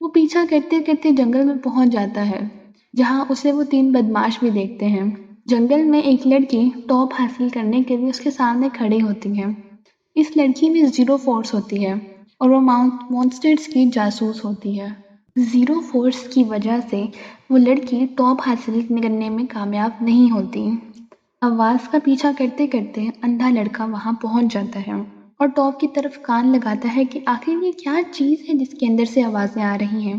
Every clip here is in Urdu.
وہ پیچھا کرتے کرتے جنگل میں پہنچ جاتا ہے جہاں اسے وہ 3 بدماش بھی دیکھتے ہیں۔ جنگل میں ایک لڑکی ٹاپ حاصل کرنے کے لیے اس کے سامنے کھڑی ہوتی ہے۔ اس لڑکی میں زیرو فورس ہوتی ہے اور وہ مونسٹرز کی جاسوس ہوتی ہے۔ زیرو فورس کی وجہ سے وہ لڑکی ٹاپ حاصل کرنے میں کامیاب نہیں ہوتی۔ آواز کا پیچھا کرتے کرتے اندھا لڑکا وہاں پہنچ جاتا ہے اور ٹاپ کی طرف کان لگاتا ہے کہ آخر یہ کیا چیز ہے جس کے اندر سے آوازیں آ رہی ہیں۔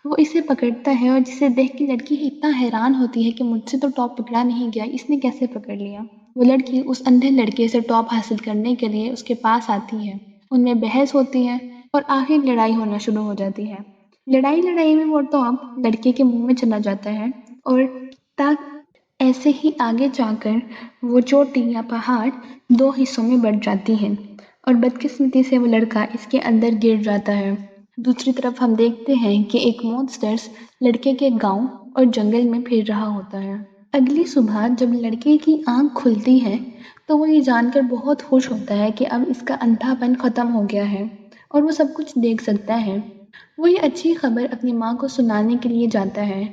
وہ اسے پکڑتا ہے اور جسے دیکھ کے لڑکی اتنا حیران ہوتی ہے کہ مجھ سے تو ٹاپ پکڑا نہیں گیا، اس نے کیسے پکڑ لیا۔ وہ لڑکی اس اندھے لڑکے سے ٹاپ حاصل کرنے کے لیے اس کے پاس آتی ہے۔ ان میں بحث ہوتی ہے اور آخر لڑائی ہونا شروع ہو جاتی ہے۔ لڑائی میں وہ ٹاپ لڑکے کے منہ میں چلا جاتا ہے اور ایسے ہی آگے جا کر وہ چوٹی یا پہاڑ 2 حصوں میں بٹ جاتی ہے اور بدقسمتی سے وہ لڑکا اس کے اندر گر جاتا ہے۔ دوسری طرف ہم دیکھتے ہیں کہ ایک مونسٹرز لڑکے کے گاؤں اور جنگل میں پھر رہا ہوتا ہے۔ اگلی صبح جب لڑکے کی آنکھ کھلتی ہے تو وہ یہ جان کر بہت خوش ہوتا ہے کہ اب اس کا اندھا پن ختم ہو گیا ہے اور وہ سب کچھ دیکھ سکتا ہے۔ وہ یہ اچھی خبر اپنی ماں کو سنانے کے لیے جاتا ہے۔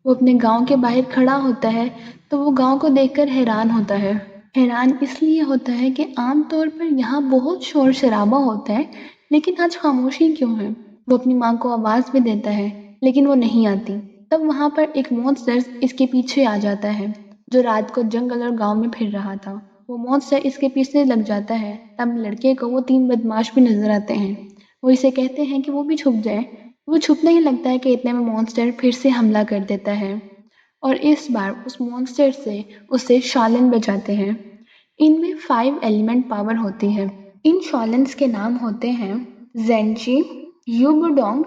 وہ اپنے گاؤں کے باہر کھڑا ہوتا ہے تو وہ گاؤں کو دیکھ کر حیران ہوتا ہے۔ حیران اس لیے ہوتا ہے کہ عام طور پر یہاں بہت شور شرابہ ہوتا ہے لیکن آج خاموشی کیوں ہے۔ وہ اپنی ماں کو آواز بھی دیتا ہے لیکن وہ نہیں آتی۔ تب وہاں پر ایک مونسٹر اس کے پیچھے آ جاتا ہے جو رات کو جنگل اور گاؤں میں پھر رہا تھا۔ وہ مونسٹر اس کے پیچھے لگ جاتا ہے۔ تب لڑکے کو وہ 3 بدماش بھی نظر آتے ہیں۔ وہ اسے کہتے ہیں کہ وہ بھی چھپ جائے۔ وہ چھپنے ہی لگتا ہے کہ اتنے میں مونسٹر پھر سے حملہ کر دیتا ہے اور اس بار اس مونسٹر سے اسے شالن بچاتے ہیں۔ ان میں 5 ایلیمنٹ پاور ہوتی ہے۔ ان شالنز کے نام ہوتے ہیں زینچی، یوبوڈونگ،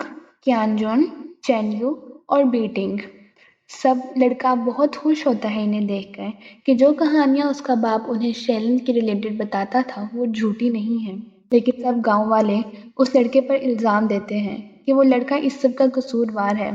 کیانجون، چینیو اور بیٹنگ۔ سب لڑکا بہت خوش ہوتا ہے انہیں دیکھ کر کہ جو کہانیاں اس کا باپ انہیں شیلن کے ریلیٹڈ بتاتا تھا وہ جھوٹی نہیں ہیں۔ لیکن سب گاؤں والے اس لڑکے پر الزام دیتے ہیں کہ وہ لڑکا اس سب کا قصوروار ہے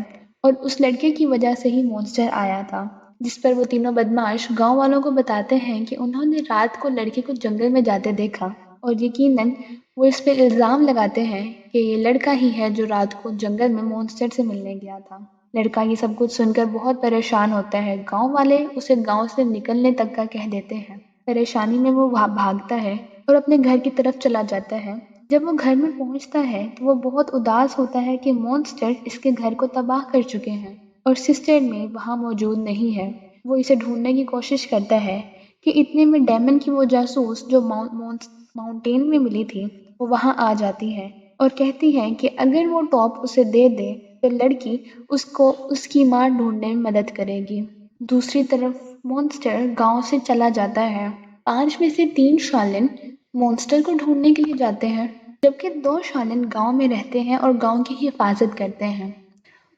اور اس لڑکے کی وجہ سے ہی مونسٹر آیا تھا۔ جس پر وہ تینوں بدماش گاؤں والوں کو بتاتے ہیں کہ انہوں نے رات کو لڑکے کو جنگل میں جاتے دیکھا اور یقیناً وہ اس پہ الزام لگاتے ہیں کہ یہ لڑکا ہی ہے جو رات کو جنگل میں مونسٹر سے ملنے گیا تھا۔ لڑکا یہ سب کچھ سن کر بہت پریشان ہوتا ہے۔ گاؤں والے اسے گاؤں سے نکلنے تک کا کہہ دیتے ہیں۔ پریشانی میں وہ بھاگتا ہے اور اپنے گھر کی طرف چلا جاتا ہے۔ جب وہ گھر میں پہنچتا ہے تو وہ بہت اداس ہوتا ہے کہ مونسٹر اس کے گھر کو تباہ کر چکے ہیں اور سسٹر میں وہاں موجود نہیں ہے۔ وہ اسے ڈھونڈنے کی کوشش کرتا ہے کہ اتنے میں ڈیمن کی وہ جاسوس جو ماؤنٹین میں ملی تھی وہ وہاں آ جاتی ہے اور کہتی ہے کہ اگر وہ ٹاپ اسے دے دے تو لڑکی اس کو اس کی ماں ڈھونڈنے میں مدد کرے گی۔ دوسری طرف مونسٹر گاؤں سے چلا جاتا ہے۔ 5 میں سے 3 شالن مونسٹر کو ڈھونڈنے کے لیے جاتے ہیں جبکہ 2 شالن گاؤں میں رہتے ہیں اور گاؤں کی حفاظت کرتے ہیں۔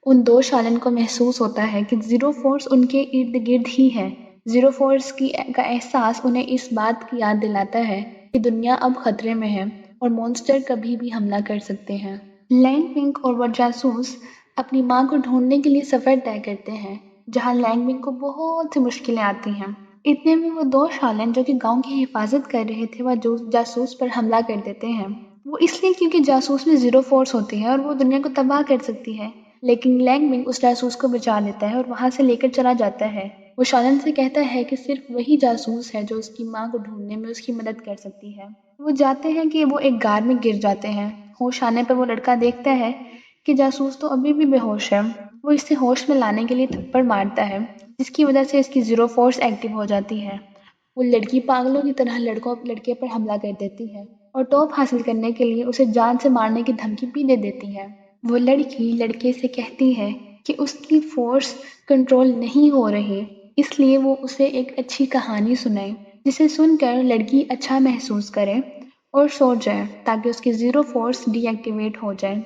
ان 2 شالن کو محسوس ہوتا ہے کہ زیرو فورس ان کے ارد گرد ہی ہے۔ زیرو فورس کا احساس انہیں اس بات کی یاد دلاتا ہے کہ دنیا اب خطرے میں ہے اور مونسٹر کبھی بھی حملہ کر سکتے ہیں۔ لینگ ونگ اور وہ جاسوس اپنی ماں کو ڈھونڈنے کے لیے سفر طے کرتے ہیں جہاں لینگ ونگ کو بہت سی مشکلیں آتی ہیں۔ اتنے میں وہ 2 شالن جو کہ گاؤں کی حفاظت کر رہے تھے وہ جاسوس پر حملہ کر دیتے ہیں۔ وہ اس لیے کیونکہ جاسوس میں زیرو فورس ہوتی ہے اور وہ دنیا کو تباہ کر سکتی ہے، لیکن لینگ ونگ اس جاسوس کو بچا لیتا ہے اور وہاں سے لے کر چلا جاتا ہے۔ وہ شالن سے کہتا ہے کہ صرف وہی جاسوس ہے جو اس کی ماں کو ڈھونڈنے میں اس کی مدد کر سکتی ہے۔ وہ جاتے ہیں کہ وہ ایک غار میں گر جاتے ہیں۔ ہوش آنے پر وہ لڑکا دیکھتا ہے کہ جاسوس تو ابھی بھی بے ہوش ہے۔ وہ اسے ہوش میں لانے کے لیے تھپڑ مارتا ہے جس کی وجہ سے اس کی زیرو فورس ایکٹیو ہو جاتی ہے۔ وہ لڑکی پاگلوں کی طرح لڑکے پر حملہ کر دیتی ہے اور ٹاپ حاصل کرنے کے لیے اسے جان سے مارنے کی دھمکی بھی دے دیتی ہے۔ وہ لڑکی لڑکے سے کہتی ہے کہ اس کی فورس کنٹرول نہیں ہو رہی، اس لیے وہ اسے ایک اچھی کہانی سنائے جسے سن کر لڑکی اچھا محسوس کرے اور سو جائے تاکہ اس کی زیرو فورس ڈی ایکٹیویٹ ہو جائے۔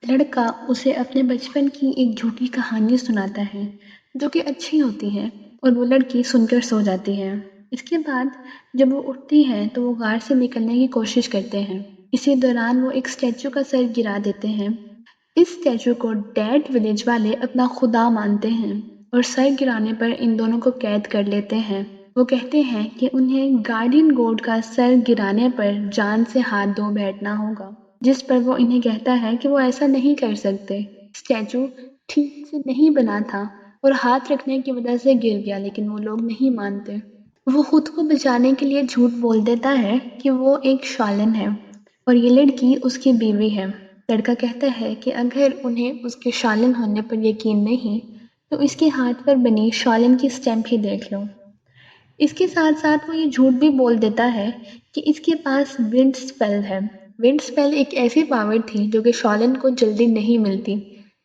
لڑکا اسے اپنے بچپن کی ایک جھوٹی کہانی سناتا ہے جو کہ اچھی ہوتی ہے اور وہ لڑکی سن کر سو جاتی ہے۔ اس کے بعد جب وہ اٹھتی ہے تو وہ غار سے نکلنے کی کوشش کرتے ہیں۔ اسی دوران وہ ایک اسٹیچو کا سر گرا دیتے ہیں۔ اس اسٹیچو کو ڈیڈ ولیج والے اپنا خدا مانتے ہیں اور سر گرانے پر ان دونوں کو قید کر لیتے ہیں۔ وہ کہتے ہیں کہ انہیں گارڈین گوڈ کا سر گرانے پر جان سے ہاتھ دھو بیٹھنا ہوگا۔ جس پر وہ انہیں کہتا ہے کہ وہ ایسا نہیں کر سکتے۔ اسٹیچو ٹھیک سے نہیں بنا تھا اور ہاتھ رکھنے کی وجہ سے گر گیا، لیکن وہ لوگ نہیں مانتے۔ وہ خود کو بچانے کے لیے جھوٹ بول دیتا ہے کہ وہ ایک شالن ہے اور یہ لڑکی اس کی بیوی ہے۔ لڑکا کہتا ہے کہ اگر انہیں اس کے شالن ہونے پر یقین نہیں تو اس کے ہاتھ پر بنی شالن کی اسٹیمپ ہی دیکھ لو۔ اس کے ساتھ ساتھ وہ یہ جھوٹ بھی بول دیتا ہے کہ اس کے پاس ونڈ سپیل ہے۔ ونڈ سپیل ایک ایسی پاور تھی جو کہ شالن کو جلدی نہیں ملتی،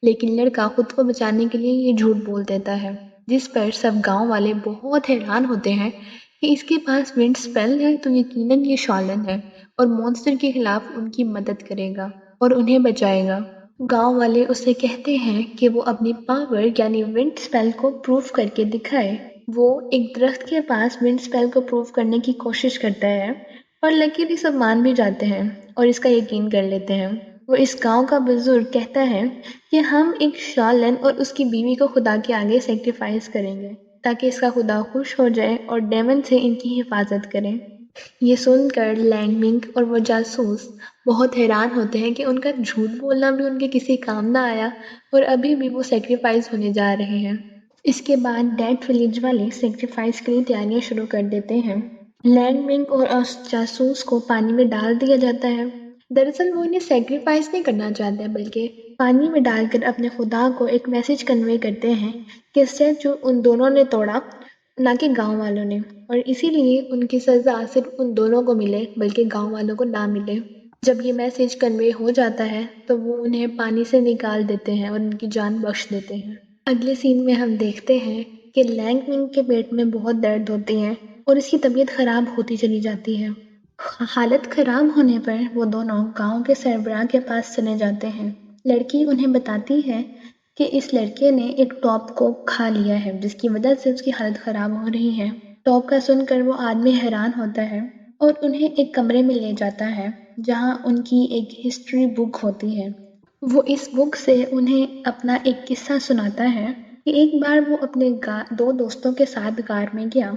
لیکن لڑکا خود کو بچانے کے لیے یہ جھوٹ بول دیتا ہے، جس پر سب گاؤں والے بہت حیران ہوتے ہیں کہ اس کے پاس ونڈ سپیل ہے تو یقیناً یہ شالن ہے اور مونسٹر کے خلاف ان کی مدد کرے گا اور انہیں بچائے گا۔ گاؤں والے اسے کہتے ہیں کہ وہ اپنی پاور یعنی ونڈ سپیل کو پروف کر کے دکھائے۔ وہ ایک درخت کے پاس ونڈ سپیل کو پروف کرنے کی کوشش کرتا ہے اور لکیلی سب مان بھی جاتے ہیں اور اس کا یقین کر لیتے ہیں۔ وہ اس گاؤں کا بزرگ کہتا ہے کہ ہم ایک شالن اور اس کی بیوی کو خدا کے آگے سیکریفائس کریں گے تاکہ اس کا خدا خوش ہو جائے اور ڈیمن سے ان کی حفاظت کرے۔ یہ سن کر لینگ منگ اور وہ جاسوس بہت حیران ہوتے ہیں کہ ان کا جھوٹ بولنا بھی ان کے کسی کام نہ آیا اور ابھی بھی وہ سیکریفائس ہونے جا رہے ہیں۔ اس کے بعد ڈیڈ ولیج والے سیکریفائس کے لیے تیاریاں شروع کر دیتے ہیں۔ لینگ منگ اور اس جاسوس کو پانی میں ڈال دیا جاتا ہے۔ دراصل وہ انہیں سیکریفائس نہیں کرنا چاہتے بلکہ پانی میں ڈال کر اپنے خدا کو ایک میسج کنوے کرتے ہیں کہ اسٹیچو ان دونوں نے توڑا، نہ کہ گاؤں والوں نے، اور اسی لیے ان کی سزا صرف ان دونوں کو ملے بلکہ گاؤں والوں کو نہ ملے۔ جب یہ میسج کنوے ہو جاتا ہے تو وہ انہیں پانی سے نکال دیتے ہیں اور ان کی جان بخش دیتے ہیں۔ اگلے سین میں ہم دیکھتے ہیں کہ لینگ منگ کے پیٹ میں بہت درد ہوتی ہے اور اس کی طبیعت خراب ہوتی چلی جاتی ہے۔ حالت خراب ہونے پر وہ دونوں گاؤں کے سربراہ کے پاس چلے جاتے ہیں۔ لڑکی انہیں بتاتی ہے کہ اس لڑکے نے ایک ٹاپ کو کھا لیا ہے جس کی وجہ سے اس کی حالت خراب ہو رہی ہے۔ ٹاپ کا سن کر وہ آدمی حیران ہوتا ہے اور انہیں ایک کمرے میں لے جاتا ہے جہاں ان کی ایک ہسٹری بک ہوتی ہے۔ وہ اس بک سے انہیں اپنا ایک قصہ سناتا ہے کہ ایک بار وہ اپنے دو دوستوں کے ساتھ غار میں گیا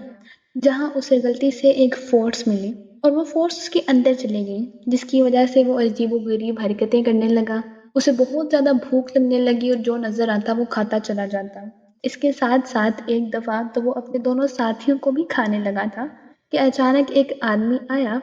جہاں اسے غلطی سے ایک فورس ملی اور وہ فورس اس کے اندر چلے گئی، جس کی وجہ سے وہ عجیب و غریب حرکتیں کرنے لگا۔ اسے بہت زیادہ بھوک لگنے لگی اور جو نظر آتا وہ کھاتا چلا جاتا۔ اس کے ساتھ ساتھ ایک دفعہ تو وہ اپنے دونوں ساتھیوں کو بھی کھانے لگا تھا کہ اچانک ایک آدمی آیا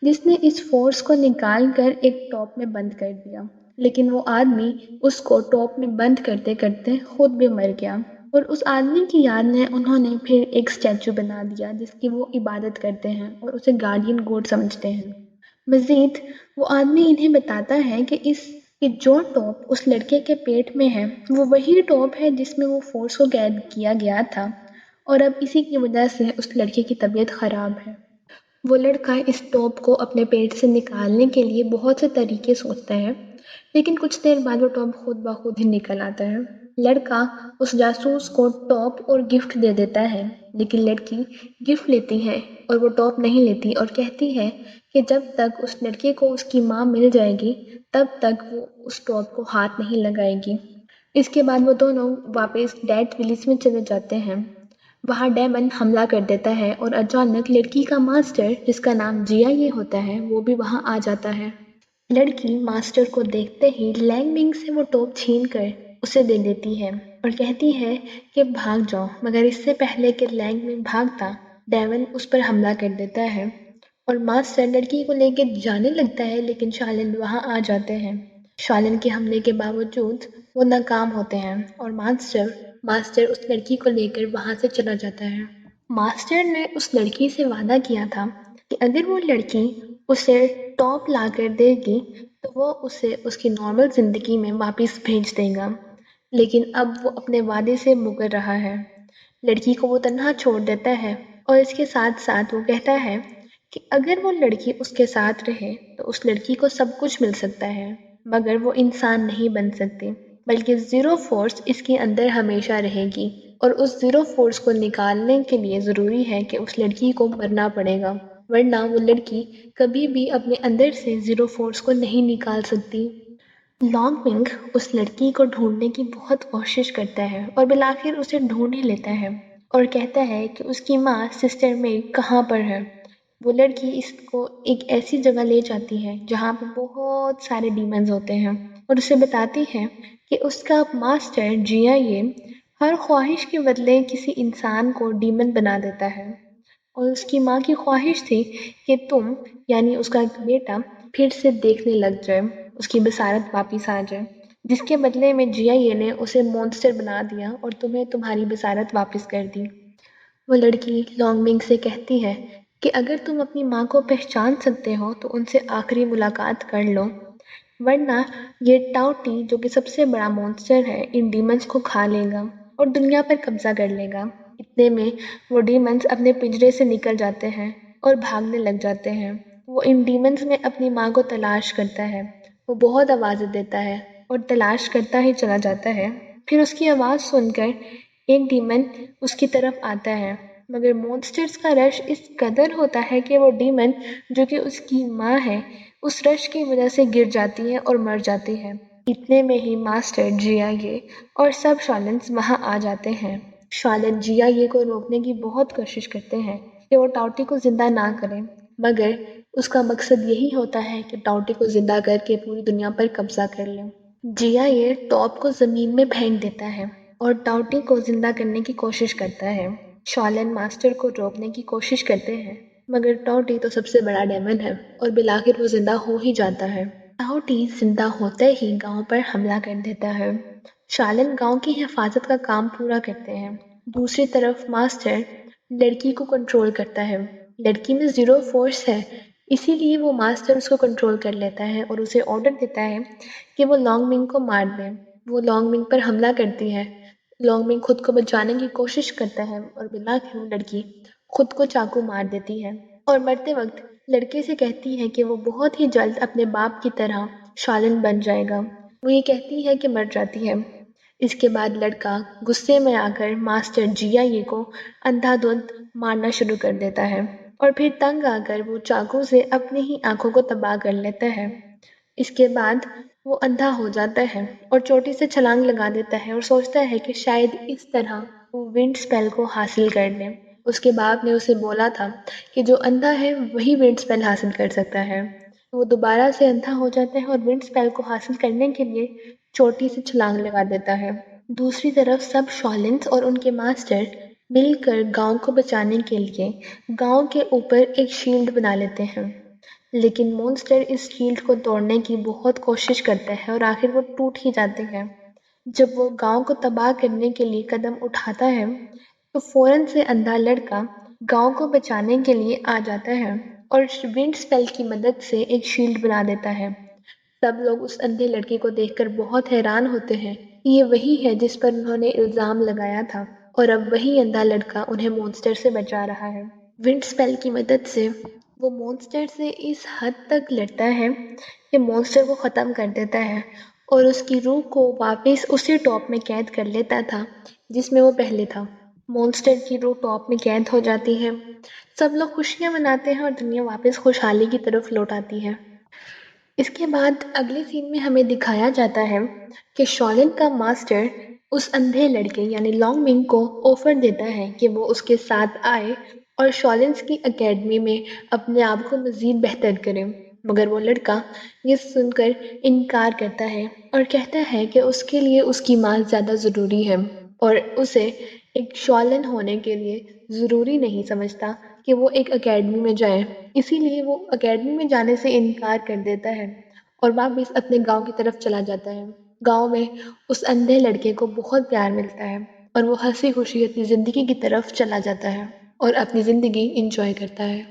جس نے اس فورس کو نکال کر ایک ٹاپ میں بند کر دیا، لیکن وہ آدمی اس کو ٹاپ میں بند کرتے کرتے خود بھی مر گیا، اور اس آدمی کی یاد میں انہوں نے پھر ایک اسٹیچو بنا دیا جس کی وہ عبادت کرتے ہیں اور اسے گارڈین گوڈ سمجھتے ہیں۔ مزید وہ آدمی انہیں بتاتا ہے کہ جو ٹاپ اس لڑکے کے پیٹ میں ہے وہ وہی ٹاپ ہے جس میں وہ فورس کو قید کیا گیا تھا، اور اب اسی کی وجہ سے اس لڑکے کی طبیعت خراب ہے۔ وہ لڑکا اس ٹاپ کو اپنے پیٹ سے نکالنے کے لیے بہت سے طریقے سوچتا ہے، لیکن کچھ دیر بعد وہ ٹاپ خود بخود ہی نکل آتا ہے۔ لڑکا اس جاسوس کو ٹاپ اور گفٹ دے دیتا ہے، لیکن لڑکی گفٹ لیتی ہے اور وہ ٹاپ نہیں لیتی اور کہتی ہے کہ جب تک اس لڑکے کو اس کی ماں مل جائے گی تب تک وہ اس ٹاپ کو ہاتھ نہیں لگائے گی۔ اس کے بعد وہ دونوں واپس ڈیڈ ولیج میں چلے جاتے ہیں۔ وہاں ڈیمن حملہ کر دیتا ہے اور اچانک لڑکی کا ماسٹر جس کا نام جیا یہ ہوتا ہے وہ بھی وہاں آ جاتا ہے۔ لڑکی ماسٹر کو دیکھتے ہی لینگ منگ سے وہ ٹاپ چھین کر اسے دے دیتی ہے اور کہتی ہے کہ بھاگ جاؤ، مگر اس سے پہلے کہ لینگ منگ بھاگتا ڈیمن اس پر حملہ کر دیتا ہے اور ماسٹر لڑکی کو لے کے جانے لگتا ہے، لیکن شالن وہاں آ جاتے ہیں۔ شالن کے حملے کے باوجود وہ ناکام ہوتے ہیں اور ماسٹر اس لڑکی کو لے کر وہاں سے چلا جاتا ہے۔ ماسٹر نے اس لڑکی سے وعدہ کیا تھا کہ اگر وہ لڑکی اسے ٹاپ لا کر دے گی تو وہ اسے اس کی نارمل زندگی میں واپس بھیج دے گا، لیکن اب وہ اپنے وعدے سے مکر رہا ہے۔ لڑکی کو وہ تنہا چھوڑ دیتا ہے اور اس کے ساتھ ساتھ وہ کہتا ہے کہ اگر وہ لڑکی اس کے ساتھ رہے تو اس لڑکی کو سب کچھ مل سکتا ہے، مگر وہ انسان نہیں بن سکتی بلکہ زیرو فورس اس کے اندر ہمیشہ رہے گی، اور اس زیرو فورس کو نکالنے کے لیے ضروری ہے کہ اس لڑکی کو مرنا پڑے گا، ورنہ وہ لڑکی کبھی بھی اپنے اندر سے زیرو فورس کو نہیں نکال سکتی۔ لانگ ونگ اس لڑکی کو ڈھونڈنے کی بہت کوشش کرتا ہے اور بالآخر اسے ڈھونڈ ہی لیتا ہے اور کہتا ہے کہ اس کی ماں سسٹر میگ کہاں پر ہے۔ وہ لڑکی اس کو ایک ایسی جگہ لے جاتی ہے جہاں پہ بہت سارے ڈیمنز ہوتے ہیں اور اسے بتاتی ہے کہ اس کا ماسٹر جیا یہ ہر خواہش کے بدلے کسی انسان کو ڈیمن بنا دیتا ہے، اور اس کی ماں کی خواہش تھی کہ تم یعنی اس کا بیٹا پھر سے دیکھنے لگ جائے، اس کی بصارت واپس آ جائے، جس کے بدلے میں جیا یہ نے اسے مونسٹر بنا دیا اور تمہیں تمہاری بصارت واپس کر دی۔ وہ لڑکی لانگ منگ سے کہتی ہے کہ اگر تم اپنی ماں کو پہچان سکتے ہو تو ان سے آخری ملاقات کر لو، ورنہ یہ ٹاؤٹی جو کہ سب سے بڑا مونسٹر ہے ان ڈیمنز کو کھا لے گا اور دنیا پر قبضہ کر لے گا۔ اتنے میں وہ ڈیمنز اپنے پنجرے سے نکل جاتے ہیں اور بھاگنے لگ جاتے ہیں۔ وہ ان ڈیمنز میں اپنی ماں کو تلاش کرتا ہے، وہ بہت آوازیں دیتا ہے اور تلاش کرتا ہی چلا جاتا ہے۔ پھر اس کی آواز سن کر ایک ڈیمن اس کی طرف آتا ہے، مگر مونسٹرز کا رش اس قدر ہوتا ہے کہ وہ ڈیمن جو کہ اس کی ماں ہے اس رش کی وجہ سے گر جاتی ہے اور مر جاتی ہے۔ اتنے میں ہی ماسٹر جیا یہ اور سب شالنز وہاں آ جاتے ہیں۔ شالن جیا یہ کو روکنے کی بہت کوشش کرتے ہیں کہ وہ ٹاؤٹی کو زندہ نہ کریں، مگر اس کا مقصد یہی ہوتا ہے کہ ٹاؤٹی کو زندہ کر کے پوری دنیا پر قبضہ کر لیں۔ جیا یہ ٹاپ کو زمین میں پھینک دیتا ہے اور ٹاؤٹی کو زندہ کرنے کی کوشش کرتا ہے۔ شالن ماسٹر کو روکنے کی کوشش کرتے ہیں، مگر ٹاؤٹی تو سب سے بڑا ڈیمن ہے اور بالآخر وہ زندہ ہو ہی جاتا ہے۔ ٹاؤٹی زندہ ہوتے ہی گاؤں پر حملہ کر دیتا ہے۔ شالن گاؤں کی حفاظت کا کام پورا کرتے ہیں۔ دوسری طرف ماسٹر لڑکی کو کنٹرول کرتا ہے۔ لڑکی میں زیرو فورس ہے، اسی لیے وہ ماسٹر اس کو کنٹرول کر لیتا ہے اور اسے آرڈر دیتا ہے کہ وہ لانگ منگ کو مار دے۔ وہ لانگ منگ پر حملہ کرتی ہے۔ لانگ منگ خود کو بچانے کی کوشش کرتا ہے اور بالآخر لڑکی خود کو چاقو مار دیتی ہے اور مرتے وقت لڑکے سے کہتی ہے کہ وہ بہت ہی جلد اپنے باپ کی طرح شالن بن جائے گا۔ وہ یہ کہتی ہے کہ مر جاتی ہے۔ اس کے بعد لڑکا غصے میں آ کر ماسٹر جیا یہ کو اندھا دھند مارنا شروع کر دیتا ہے اور پھر تنگ آ کر وہ چاقو سے اپنی ہی آنکھوں کو تباہ کر لیتا ہے۔ اس کے بعد وہ اندھا ہو جاتا ہے اور چوٹی سے چھلانگ لگا دیتا ہے اور سوچتا ہے کہ شاید اس طرح وہ ونڈ اسپیل کو حاصل کر لے۔ اس کے باپ نے اسے بولا تھا کہ جو اندھا ہے وہی ونڈ اسپیل حاصل کر سکتا ہے۔ وہ دوبارہ سے اندھا ہو جاتا ہے اور ونڈ اسپیل کو حاصل کرنے کے لیے چوٹی سے چھلانگ لگا دیتا ہے۔ دوسری طرف سب شالنز اور ان کے ماسٹر مل کر گاؤں کو بچانے کے لیے گاؤں کے اوپر ایک شیلڈ بنا لیتے ہیں، لیکن مونسٹر اس شیلڈ کو توڑنے کی بہت کوشش کرتا ہے اور آخر وہ ٹوٹ ہی جاتی ہے۔ جب وہ گاؤں کو تباہ کرنے کے لیے قدم اٹھاتا ہے تو فوراً سے اندھا لڑکا گاؤں کو بچانے کے لیے آ جاتا ہے اور ونڈ اسپیل کی مدد سے ایک شیلڈ بنا دیتا ہے۔ سب لوگ اس اندھے لڑکے کو دیکھ کر بہت حیران ہوتے ہیں کہ یہ وہی ہے جس پر انہوں نے الزام لگایا تھا اور اب وہی اندھا لڑکا انہیں مونسٹر سے بچا رہا ہے۔ ونڈ اسپیل کی مدد سے وہ مونسٹر سے اس حد تک لڑتا ہے کہ مونسٹر کو ختم کر دیتا ہے اور اس کی روح کو واپس اسی ٹاپ میں قید کر لیتا تھا جس میں وہ پہلے تھا۔ مونسٹر کی روح ٹاپ میں قید ہو جاتی ہے، سب لوگ خوشیاں مناتے ہیں اور دنیا واپس خوشحالی کی طرف لوٹ آتی ہے۔ اس کے بعد اگلے سین میں ہمیں دکھایا جاتا ہے کہ شالن کا ماسٹر اس اندھے لڑکے یعنی لانگ منگ کو آفر دیتا ہے کہ وہ اس کے ساتھ آئے اور شالنز کی اکیڈمی میں اپنے آپ کو مزید بہتر کرے، مگر وہ لڑکا یہ سن کر انکار کرتا ہے اور کہتا ہے کہ اس کے لیے اس کی ماں زیادہ ضروری ہے اور اسے ایک شالن ہونے کے لیے ضروری نہیں سمجھتا کہ وہ ایک اکیڈمی میں جائے، اسی لیے وہ اکیڈمی میں جانے سے انکار کر دیتا ہے اور واپس اپنے گاؤں کی طرف چلا جاتا ہے۔ گاؤں میں اس اندھے لڑکے کو بہت پیار ملتا ہے اور وہ ہنسی خوشی اپنی زندگی کی طرف چلا جاتا ہے اور اپنی زندگی انجوائے کرتا ہے۔